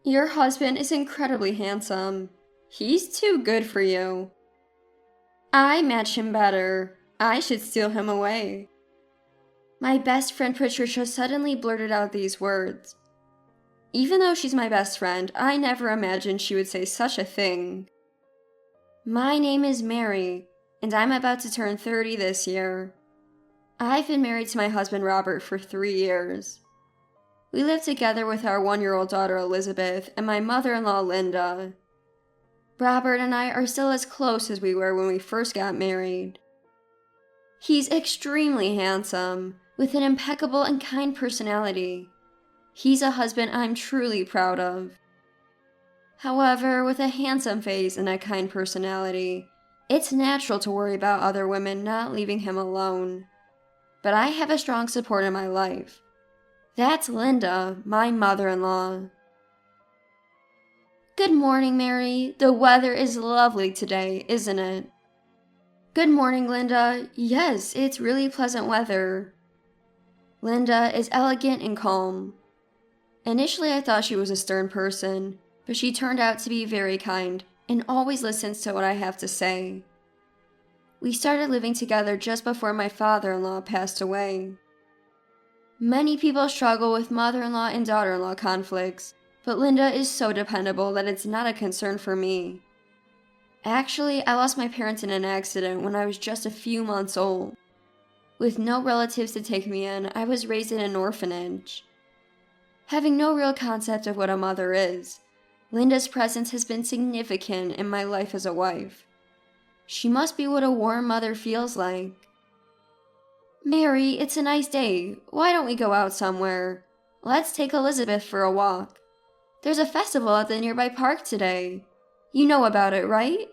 Your husband is incredibly handsome. He's too good for you. I match him better. I should steal him away. My best friend Patricia suddenly blurted out these words. Even though she's my best friend, I never imagined she would say such a thing. My name is Mary, and I'm about to turn 30 this year. I've been married to my husband Robert for 3 years. We live together with our 1-year-old daughter Elizabeth and my mother-in-law Linda. Robert and I are still as close as we were when we first got married. He's extremely handsome, with an impeccable and kind personality. He's a husband I'm truly proud of. However, with a handsome face and a kind personality, it's natural to worry about other women not leaving him alone. But I have a strong support in my life. That's Linda, my mother-in-law. Good morning, Mary. The weather is lovely today, isn't it? Good morning, Linda. Yes, it's really pleasant weather. Linda is elegant and calm. Initially, I thought she was a stern person, but she turned out to be very kind and always listens to what I have to say. We started living together just before my father-in-law passed away. Many people struggle with mother-in-law and daughter-in-law conflicts, but Linda is so dependable that it's not a concern for me. Actually, I lost my parents in an accident when I was just a few months old. With no relatives to take me in, I was raised in an orphanage. Having no real concept of what a mother is, Linda's presence has been significant in my life as a wife. She must be what a warm mother feels like. Mary, it's a nice day. Why don't we go out somewhere? Let's take Elizabeth for a walk. There's a festival at the nearby park today. You know about it, right?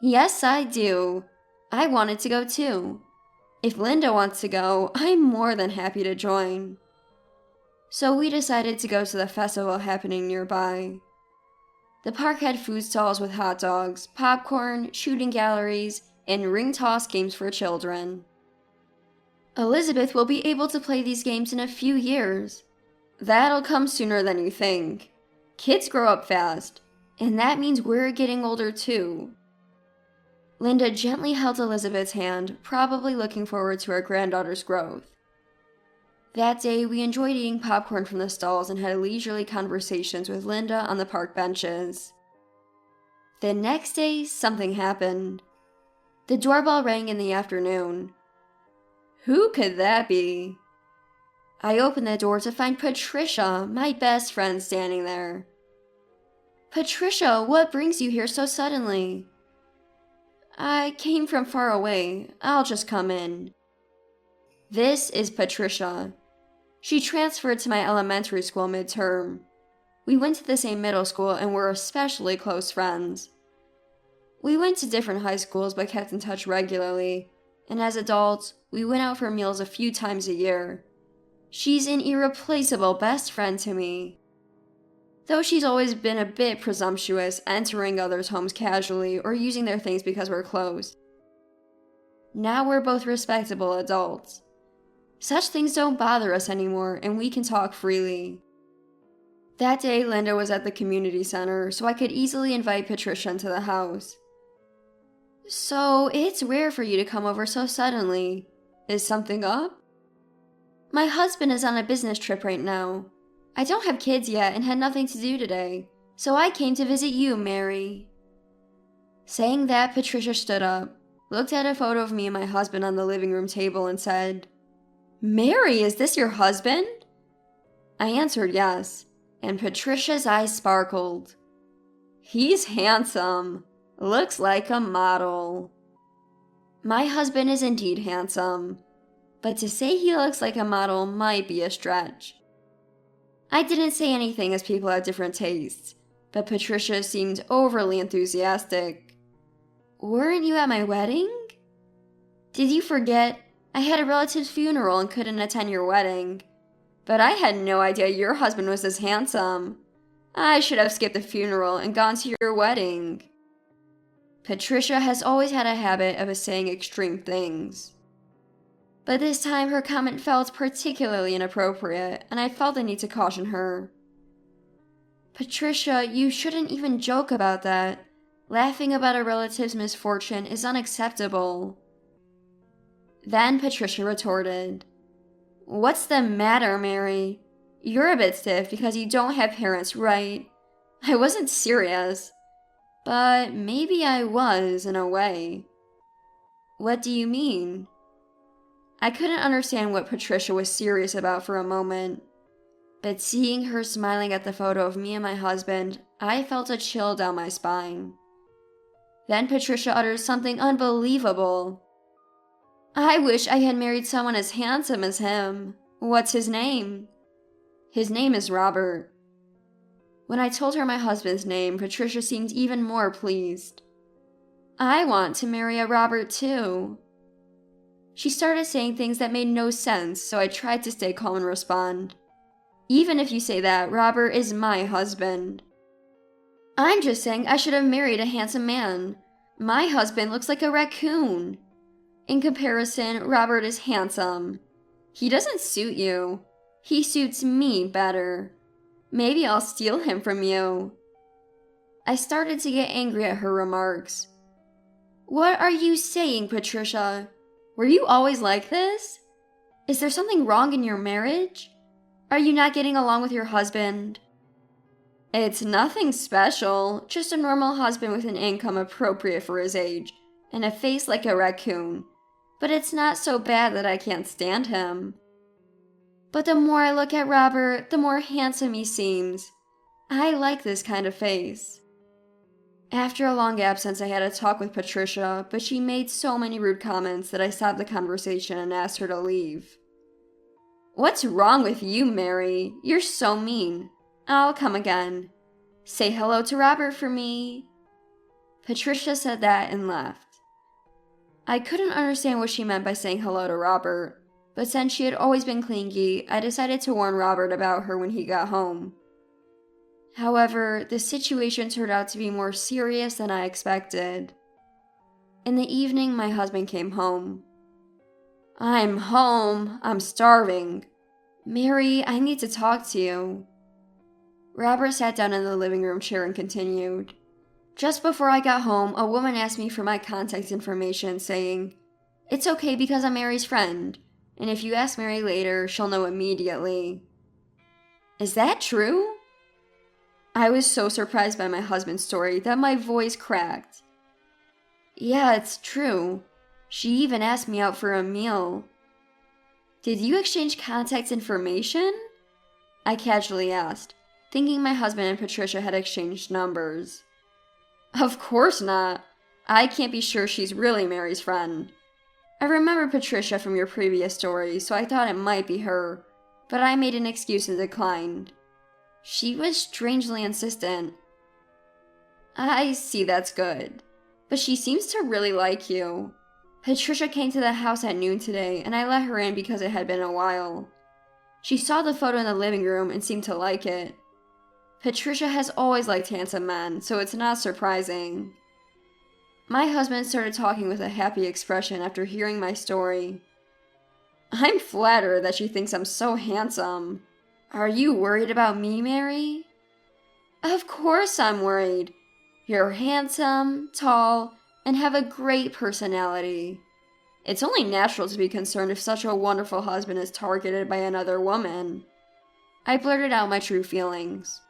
Yes, I do. I wanted to go too. If Linda wants to go, I'm more than happy to join. So we decided to go to the festival happening nearby. The park had food stalls with hot dogs, popcorn, shooting galleries, and ring toss games for children. Elizabeth will be able to play these games in a few years. That'll come sooner than you think. Kids grow up fast, and that means we're getting older too. Linda gently held Elizabeth's hand, probably looking forward to her granddaughter's growth. That day, we enjoyed eating popcorn from the stalls and had leisurely conversations with Linda on the park benches. The next day, something happened. The doorbell rang in the afternoon. Who could that be? I opened the door to find Patricia, my best friend, standing there. Patricia, what brings you here so suddenly? I came from far away. I'll just come in. This is Patricia. She transferred to my elementary school midterm. We went to the same middle school and were especially close friends. We went to different high schools but kept in touch regularly, and as adults, we went out for meals a few times a year. She's an irreplaceable best friend to me. Though she's always been a bit presumptuous, entering others' homes casually or using their things because we're close. Now we're both respectable adults. Such things don't bother us anymore, and we can talk freely. That day, Linda was at the community center, so I could easily invite Patricia into the house. So, it's rare for you to come over so suddenly. Is something up? My husband is on a business trip right now. I don't have kids yet and had nothing to do today, so I came to visit you, Mary. Saying that, Patricia stood up, looked at a photo of me and my husband on the living room table and said, Mary, is this your husband? I answered yes, and Patricia's eyes sparkled. He's handsome. Looks like a model. My husband is indeed handsome, but to say he looks like a model might be a stretch. I didn't say anything as people have different tastes, but Patricia seemed overly enthusiastic. Weren't you at my wedding? Did you forget? I had a relative's funeral and couldn't attend your wedding. But I had no idea your husband was this handsome. I should have skipped the funeral and gone to your wedding. Patricia has always had a habit of saying extreme things. But this time her comment felt particularly inappropriate, and I felt the need to caution her. Patricia, you shouldn't even joke about that. Laughing about a relative's misfortune is unacceptable. Then Patricia retorted, "What's the matter, Mary? You're a bit stiff because you don't have parents, right? I wasn't serious. But maybe I was, in a way." "What do you mean?" I couldn't understand what Patricia was serious about for a moment. But seeing her smiling at the photo of me and my husband, I felt a chill down my spine. Then Patricia uttered something unbelievable. "I wish I had married someone as handsome as him. What's his name?" "His name is Robert." When I told her my husband's name, Patricia seemed even more pleased. "I want to marry a Robert too." She started saying things that made no sense, so I tried to stay calm and respond, "Even if you say that, Robert is my husband." "I'm just saying I should have married a handsome man. My husband looks like a raccoon. In comparison, Robert is handsome. He doesn't suit you. He suits me better. Maybe I'll steal him from you." I started to get angry at her remarks. "What are you saying, Patricia? Were you always like this? Is there something wrong in your marriage? Are you not getting along with your husband?" "It's nothing special, just a normal husband with an income appropriate for his age, and a face like a raccoon. But it's not so bad that I can't stand him." "But the more I look at Robert, the more handsome he seems. I like this kind of face." After a long absence, I had a talk with Patricia, but she made so many rude comments that I stopped the conversation and asked her to leave. "What's wrong with you, Mary? You're so mean. I'll come again. Say hello to Robert for me." Patricia said that and left. I couldn't understand what she meant by saying hello to Robert, but since she had always been clingy, I decided to warn Robert about her when he got home. However, the situation turned out to be more serious than I expected. In the evening, my husband came home. "I'm home. I'm starving. Mary, I need to talk to you." Robert sat down in the living room chair and continued. "Just before I got home, a woman asked me for my contact information, saying, 'It's okay because I'm Mary's friend, and if you ask Mary later, she'll know immediately.' Is that true?" I was so surprised by my husband's story that my voice cracked. "Yeah, it's true. She even asked me out for a meal." "Did you exchange contact information?" I casually asked, thinking my husband and Patricia had exchanged numbers. "Of course not. I can't be sure she's really Mary's friend. I remember Patricia from your previous story, so I thought it might be her, but I made an excuse and declined. She was strangely insistent." "I see, that's good. But she seems to really like you. Patricia came to the house at noon today, and I let her in because it had been a while. She saw the photo in the living room and seemed to like it. Patricia has always liked handsome men, so it's not surprising." My husband started talking with a happy expression after hearing my story. "I'm flattered that she thinks I'm so handsome. Are you worried about me, Mary?" "Of course I'm worried. You're handsome, tall, and have a great personality. It's only natural to be concerned if such a wonderful husband is targeted by another woman." I blurted out my true feelings.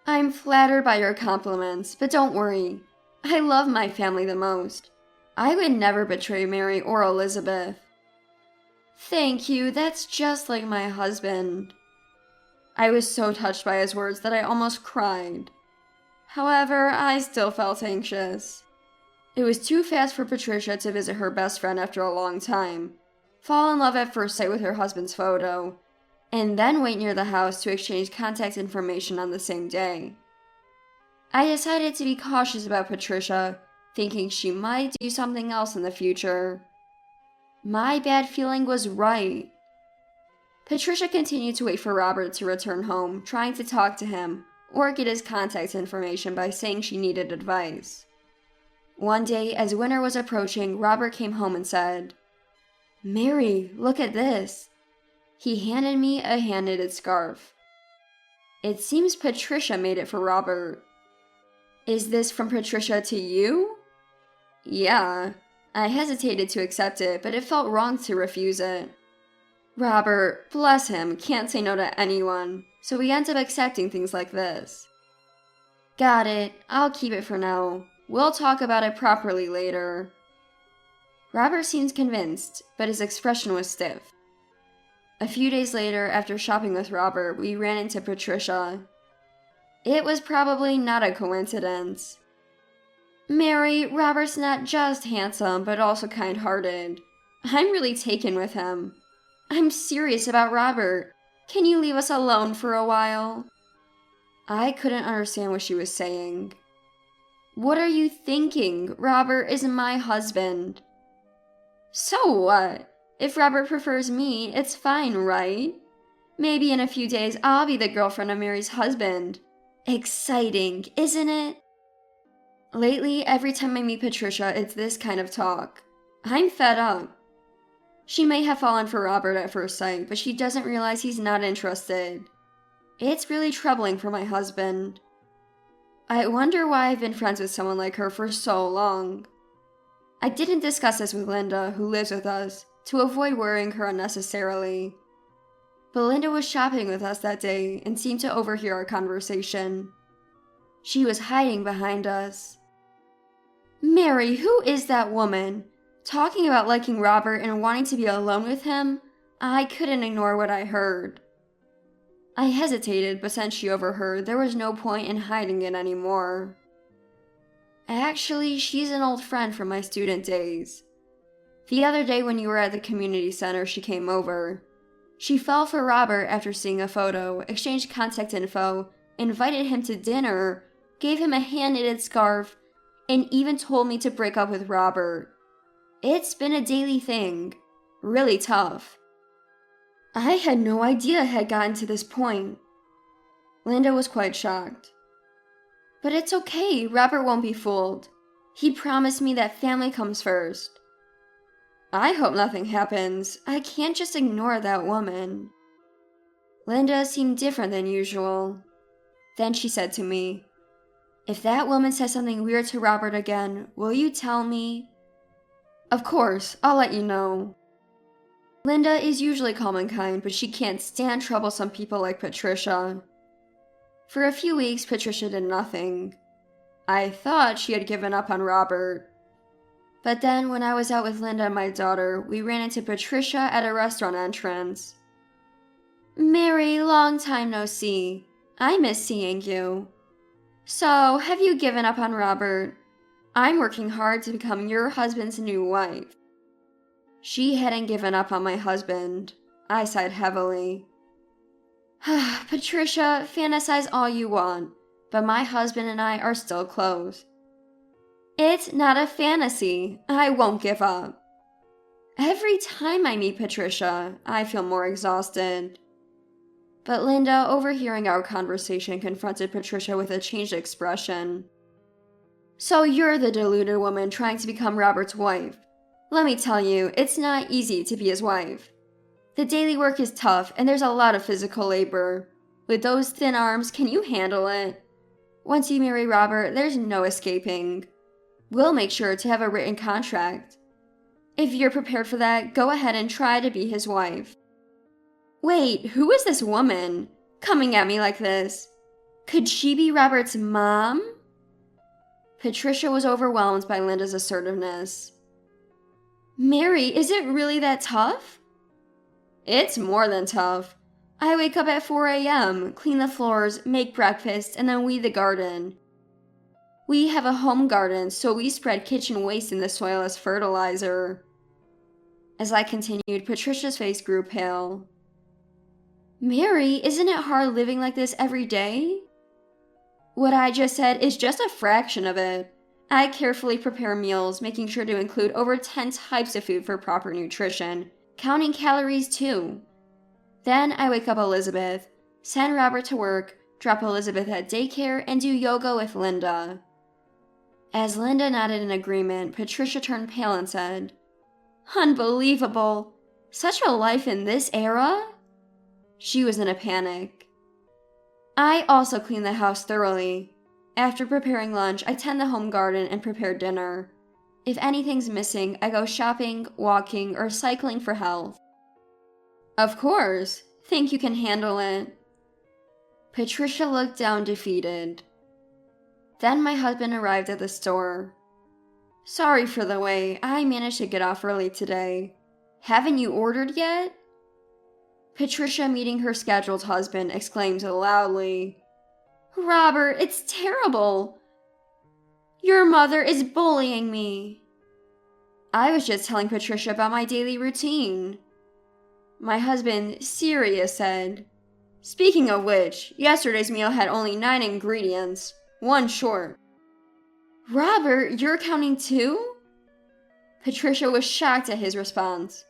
"I'm flattered by your compliments, but don't worry. I love my family the most. I would never betray Mary or Elizabeth." "Thank you, that's just like my husband." I was so touched by his words that I almost cried. However, I still felt anxious. It was too fast for Patricia to visit her best friend after a long time, fall in love at first sight with her husband's photo, and then wait near the house to exchange contact information on the same day. I decided to be cautious about Patricia, thinking she might do something else in the future. My bad feeling was right. Patricia continued to wait for Robert to return home, trying to talk to him or get his contact information by saying she needed advice. One day, as winter was approaching, Robert came home and said, "Mary, look at this." He handed me a hand-knitted scarf. It seems Patricia made it for Robert. Is this from Patricia to you? Yeah. I hesitated to accept it, but it felt wrong to refuse it. Robert, bless him, can't say no to anyone, so we end up accepting things like this. Got it. I'll keep it for now. We'll talk about it properly later. Robert seemed convinced, but his expression was stiff. A few days later, after shopping with Robert, we ran into Patricia. It was probably not a coincidence. Mary, Robert's not just handsome, but also kind-hearted. I'm really taken with him. I'm serious about Robert. Can you leave us alone for a while? I couldn't understand what she was saying. What are you thinking? Robert is my husband. So what? If Robert prefers me, it's fine, right? Maybe in a few days I'll be the girlfriend of Mary's husband. Exciting, isn't it? Lately, every time I meet Patricia, it's this kind of talk. I'm fed up. She may have fallen for Robert at first sight, but she doesn't realize he's not interested. It's really troubling for my husband. I wonder why I've been friends with someone like her for so long. I didn't discuss this with Linda, who lives with us, to avoid worrying her unnecessarily. But Linda was shopping with us that day and seemed to overhear our conversation. She was hiding behind us. Mary, who is that woman? Talking about liking Robert and wanting to be alone with him? I couldn't ignore what I heard. I hesitated, but since she overheard, there was no point in hiding it anymore. Actually, she's an old friend from my student days. The other day when you were at the community center, she came over. She fell for Robert after seeing a photo, exchanged contact info, invited him to dinner, gave him a hand-knitted scarf, and even told me to break up with Robert. It's been a daily thing. Really tough. I had no idea it had gotten to this point. Linda was quite shocked. But it's okay, Robert won't be fooled. He promised me that family comes first. I hope nothing happens. I can't just ignore that woman. Linda seemed different than usual. Then she said to me, if that woman says something weird to Robert again, will you tell me? Of course, I'll let you know. Linda is usually calm and kind, but she can't stand troublesome people like Patricia. For a few weeks, Patricia did nothing. I thought she had given up on Robert. But then, when I was out with Linda and my daughter, we ran into Patricia at a restaurant entrance. Mary, long time no see. I miss seeing you. So, have you given up on Robert? I'm working hard to become your husband's new wife. She hadn't given up on my husband. I sighed heavily. Patricia, fantasize all you want, but my husband and I are still close. It's not a fantasy. I won't give up. Every time I meet Patricia, I feel more exhausted. But Linda, overhearing our conversation, confronted Patricia with a changed expression. So you're the deluded woman trying to become Robert's wife. Let me tell you, it's not easy to be his wife. The daily work is tough, and there's a lot of physical labor. With those thin arms, can you handle it? Once you marry Robert, there's no escaping. We'll make sure to have a written contract. If you're prepared for that, go ahead and try to be his wife. Wait, who is this woman? Coming at me like this? Could she be Robert's mom? Patricia was overwhelmed by Linda's assertiveness. Mary, is it really that tough? It's more than tough. I wake up at 4 a.m., clean the floors, make breakfast, and then weed the garden. We have a home garden, so we spread kitchen waste in the soil as fertilizer. As I continued, Patricia's face grew pale. Mary, isn't it hard living like this every day? What I just said is just a fraction of it. I carefully prepare meals, making sure to include over 10 types of food for proper nutrition, counting calories too. Then I wake up Elizabeth, send Robert to work, drop Elizabeth at daycare, and do yoga with Linda. As Linda nodded in agreement, Patricia turned pale and said, Unbelievable! Such a life in this era? She was in a panic. I also clean the house thoroughly. After preparing lunch, I tend the home garden and prepare dinner. If anything's missing, I go shopping, walking, or cycling for health. Of course. Think you can handle it? Patricia looked down defeated. Then my husband arrived at the store. Sorry for the wait, I managed to get off early today. Haven't you ordered yet? Patricia, meeting her scheduled husband, exclaims loudly, Robert, it's terrible. Your mother is bullying me. I was just telling Patricia about my daily routine. My husband, serious, said, Speaking of which, yesterday's meal had only 9 ingredients, 1 short. Robert, you're counting too? Patricia was shocked at his response.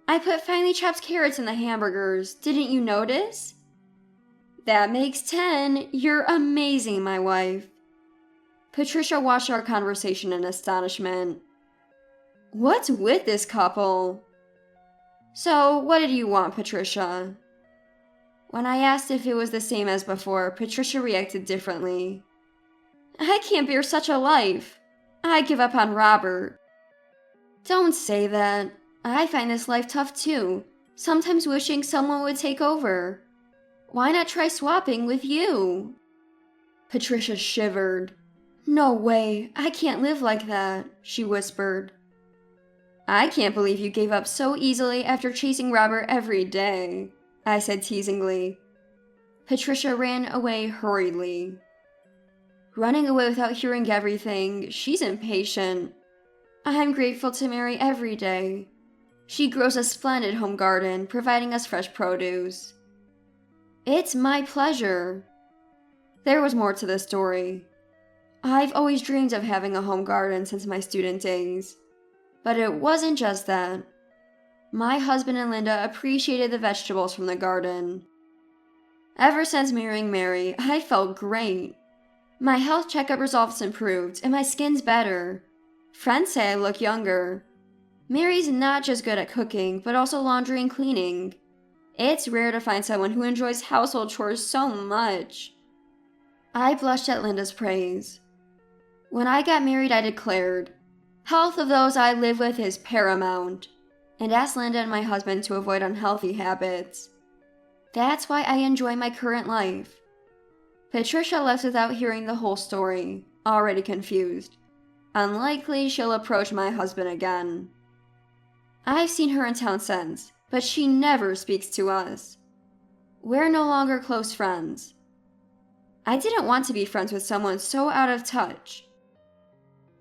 I put finely chopped carrots in the hamburgers, didn't you notice? That makes 10. You're amazing, my wife. Patricia watched our conversation in astonishment. What's with this couple? So, what did you want, Patricia? When I asked if it was the same as before, Patricia reacted differently. I can't bear such a life. I give up on Robert. Don't say that. I find this life tough too, sometimes wishing someone would take over. Why not try swapping with you? Patricia shivered. No way, I can't live like that, she whispered. I can't believe you gave up so easily after chasing Robert every day, I said teasingly. Patricia ran away hurriedly. Running away without hearing everything, she's impatient. I'm grateful to Mary every day. She grows a splendid home garden, providing us fresh produce. It's my pleasure. There was more to the story. I've always dreamed of having a home garden since my student days. But it wasn't just that. My husband and Linda appreciated the vegetables from the garden. Ever since marrying Mary, I felt great. My health checkup results improved, and my skin's better. Friends say I look younger. Mary's not just good at cooking, but also laundry and cleaning. It's rare to find someone who enjoys household chores so much. I blushed at Linda's praise. When I got married, I declared, health of those I live with is paramount, and asked Linda and my husband to avoid unhealthy habits. That's why I enjoy my current life. Patricia left without hearing the whole story, already confused. Unlikely she'll approach my husband again. I've seen her in town since, but she never speaks to us. We're no longer close friends. I didn't want to be friends with someone so out of touch.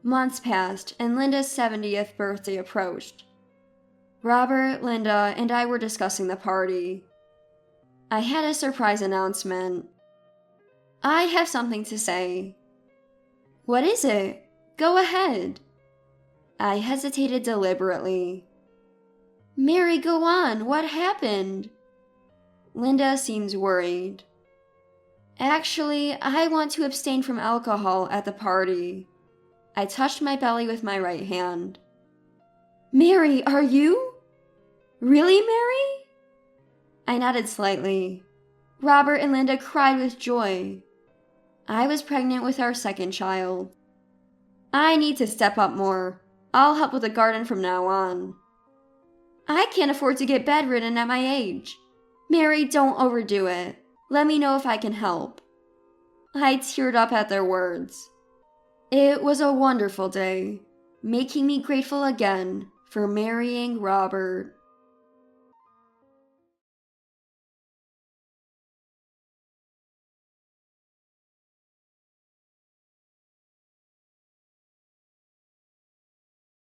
Months passed, and Linda's 70th birthday approached. Robert, Linda, and I were discussing the party. I had a surprise announcement. I have something to say. What is it? Go ahead. I hesitated deliberately. Mary, go on. What happened? Linda seems worried. Actually, I want to abstain from alcohol at the party. I touched my belly with my right hand. Mary, are you? Really, Mary? I nodded slightly. Robert and Linda cried with joy. I was pregnant with our second child. I need to step up more. I'll help with the garden from now on. I can't afford to get bedridden at my age. Mary, don't overdo it. Let me know if I can help. I teared up at their words. It was a wonderful day, making me grateful again for marrying Robert.